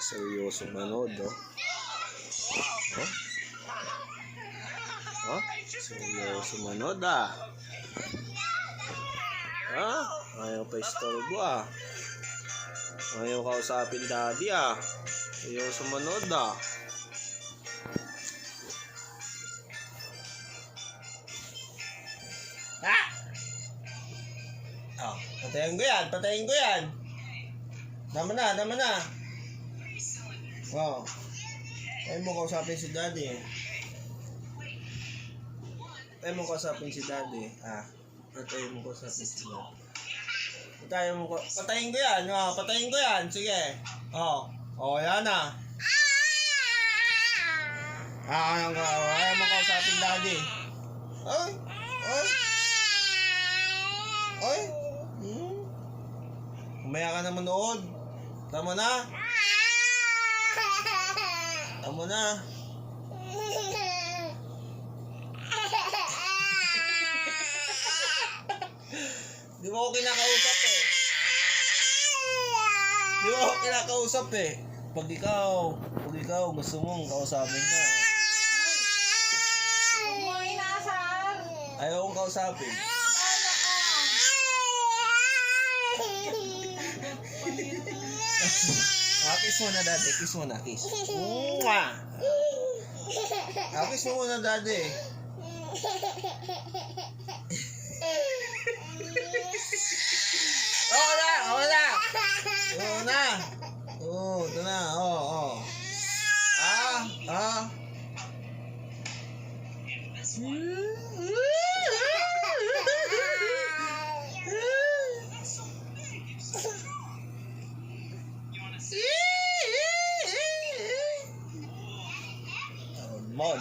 Seryoso manood, oh. Oh? Oh? Seryoso manood, ah. Ha? Ayaw pa istorbo, ah. Ayaw kausapin daddy, ah. Seryoso manood, ah. Ah! Oh, patayin ko yan, patayin ko yan. Tama na, tama na. Oh. Ayaw mo kausapin si daddy. Ayaw mo kausapin si daddy. Ah, patayin mo kausapin si daddy. Patayin ko yan. Oh, patayin ko yan. Sige. Oh. Oh, yan na. Ayaw mo kausapin daddy. Ay. Ay. Ay. Umaya ka na manood. Tama na. Tama na. Di mo ako kinakausap eh. Di mo ako kinakausap eh. Pag ikaw gusto mong kausapin ka. Huwag mo inasar. Ayaw kong kausapin. Kiss mo na daddy, kiss mo na, kiss. Mwah! Kiss mo na daddy. Oo na, oo na. Oo na. Oo, ito na, oo. Mon.